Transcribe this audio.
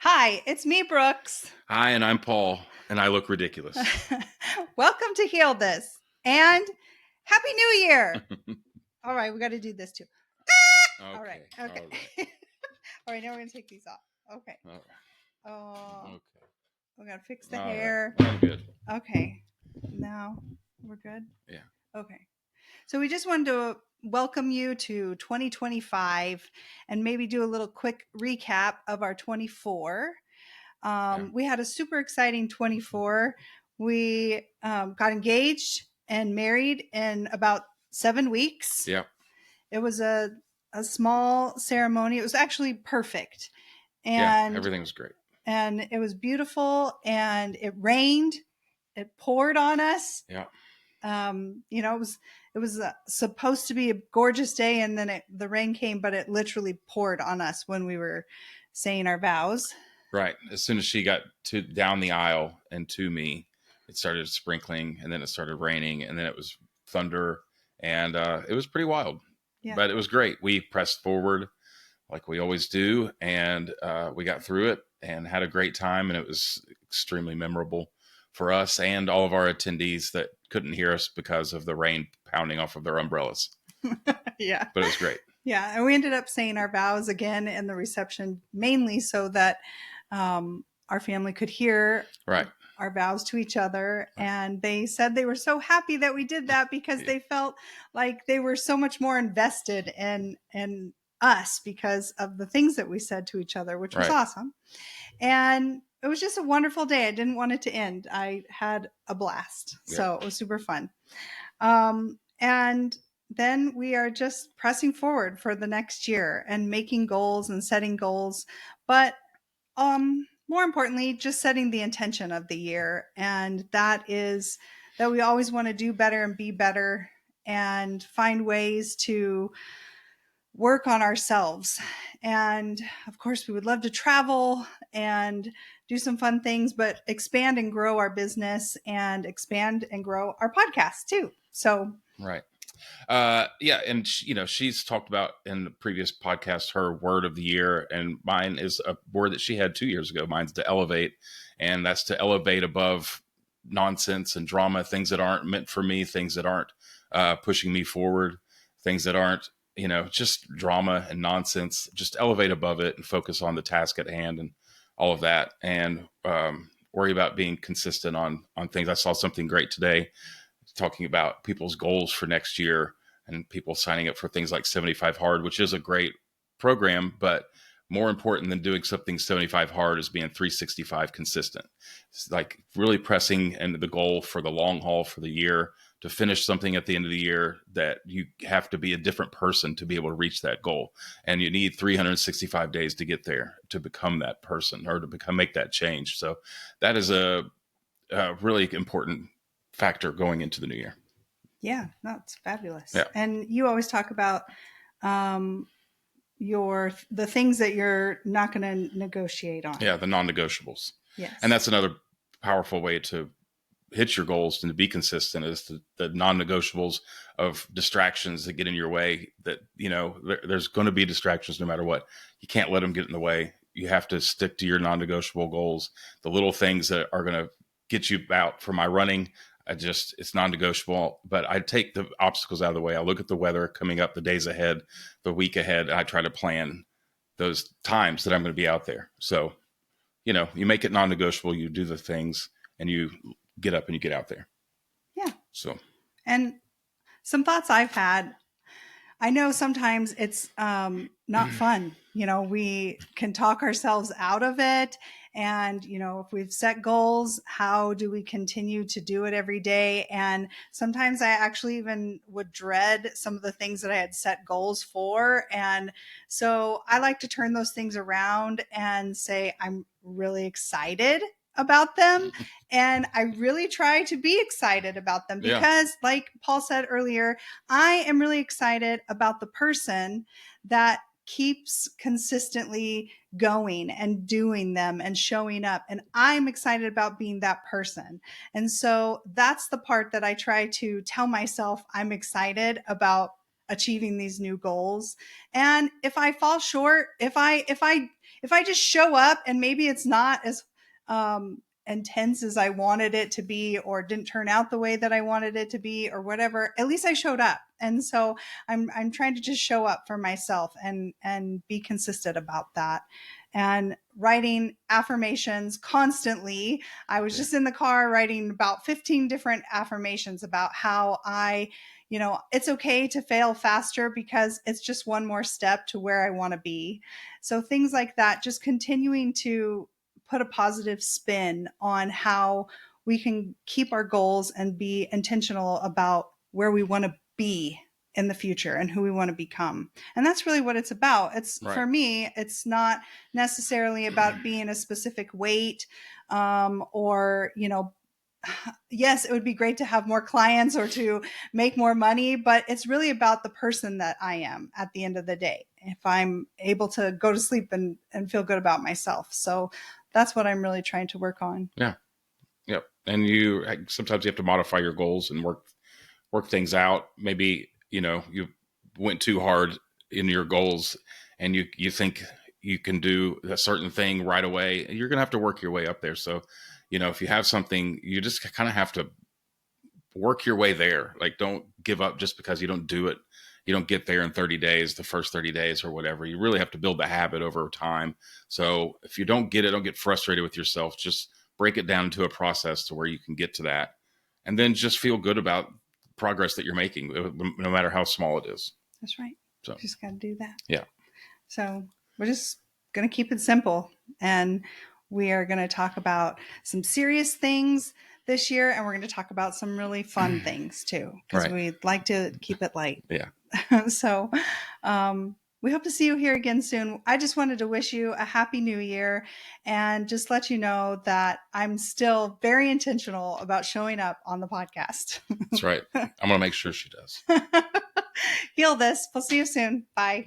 Hi, it's me, Brooks. Hi, and I'm Paul, and I look ridiculous. Welcome to Heal This and Happy New Year. All right, we got to do this too. All right. Okay. All right, now we're going to take these off. Okay. All right. Oh, Okay. we got to fix the All hair. right. I'm good. Okay. Now we're good. Yeah. Okay. So we just wanted to welcome you to 2025 and maybe do a little quick recap of our 24. We had a super exciting 24. We got engaged and married in about 7 weeks. Yeah. It was a small ceremony. It was actually perfect. Yeah. And Everything was great. And it was beautiful, and it rained. It poured on us. Yeah. It was supposed to be a gorgeous day, and then the rain came, but it literally poured on us when we were saying our vows. Right. As soon as she got down the aisle and to me, it started sprinkling, and then it started raining, and then it was thunder, and it was pretty wild. Yeah. But it was great. We pressed forward like we always do, and we got through it and had a great time, and it was extremely memorable for us and all of our attendees that couldn't hear us because of the rain pounding off of their umbrellas. Yeah. But it was great. Yeah. And we ended up saying our vows again in the reception, mainly so that our family could hear Right. our vows to each other. Right. And they said they were so happy that we did that because they felt like they were so much more invested in us because of the things that we said to each other, which was awesome. And it was just a wonderful day. I didn't want it to end. I had a blast. So it was super fun. And then we are just pressing forward for the next year and making goals and setting goals. But more importantly, just setting the intention of the year. And that is that we always want to do better and be better and find ways to work on ourselves. And of course, we would love to travel and do some fun things, but expand and grow our business and expand and grow our podcast too. So, right. Yeah. And, she's talked about in the previous podcast her word of the year, and mine is a word that she had 2 years ago. Mine's to elevate, and that's to elevate above nonsense and drama, things that aren't meant for me, things that aren't pushing me forward, things that aren't, just drama and nonsense. Just elevate above it and focus on the task at hand and all of that, and worry about being consistent on things. I saw something great today talking about people's goals for next year and people signing up for things like 75 Hard, which is a great program, but more important than doing something 75 hard is being 365 consistent. It's like really pressing into the goal for the long haul for the year, to finish something at the end of the year, that you have to be a different person to be able to reach that goal. And you need 365 days to get there, to become that person or to make that change. So that is a really important factor going into the new year. Yeah, that's fabulous. Yeah. And you always talk about the things that you're not going to negotiate on. Yeah, the non-negotiables. Yes. And that's another powerful way to hit your goals and to be consistent, is the non-negotiables of distractions that get in your way. That, there's going to be distractions no matter what. You can't let them get in the way. You have to stick to your non-negotiable goals, the little things that are going to get you out. For my running, it's non-negotiable, but I take the obstacles out of the way. I look at the weather coming up, the days ahead, the week ahead. I try to plan those times that I'm going to be out there. So, you make it non-negotiable, you do the things, and you get up and you get out there. Yeah. So, and some thoughts I've had, I know sometimes it's not fun. We can talk ourselves out of it. And, if we've set goals, how do we continue to do it every day? And sometimes I actually even would dread some of the things that I had set goals for. And so I like to turn those things around and say, I'm really excited about them. And I really try to be excited about them because, like Paul said earlier, I am really excited about the person that keeps consistently going and doing them and showing up. And I'm excited about being that person. And so that's the part that I try to tell myself I'm excited about achieving these new goals. And if I fall short, if I just show up and maybe it's not as intense as I wanted it to be, or didn't turn out the way that I wanted it to be, or whatever, at least I showed up. And so I'm trying to just show up for myself and be consistent about that. And writing affirmations constantly. I was just in the car writing about 15 different affirmations about how it's okay to fail faster because it's just one more step to where I want to be. So things like that, just continuing to put a positive spin on how we can keep our goals and be intentional about where we want to be in the future and who we want to become. And that's really what it's about. It's right. For me, it's not necessarily about being a specific weight, or, yes, it would be great to have more clients or to make more money, but it's really about the person that I am at the end of the day. If I'm able to go to sleep and feel good about myself. So that's what I'm really trying to work on. Yeah. Yep. And sometimes you have to modify your goals and work things out. Maybe, you went too hard in your goals and you think you can do a certain thing right away. You're going to have to work your way up there. So, if you have something, you just kind of have to work your way there. Like, don't give up just because you don't do it. You don't get there in 30 days, the first 30 days or whatever. You really have to build the habit over time. So if you don't get it, don't get frustrated with yourself. Just break it down to a process to where you can get to that. And then just feel good about progress that you're making, no matter how small it is. That's right. So just got to do that. Yeah. So we're just going to keep it simple. And we are going to talk about some serious things this year. And we're going to talk about some really fun things too, because we'd like to keep it light. Yeah. So we hope to see you here again soon. I just wanted to wish you a happy new year and just let you know that I'm still very intentional about showing up on the podcast. That's right. I'm going to make sure she does. Heal this. We'll see you soon. Bye.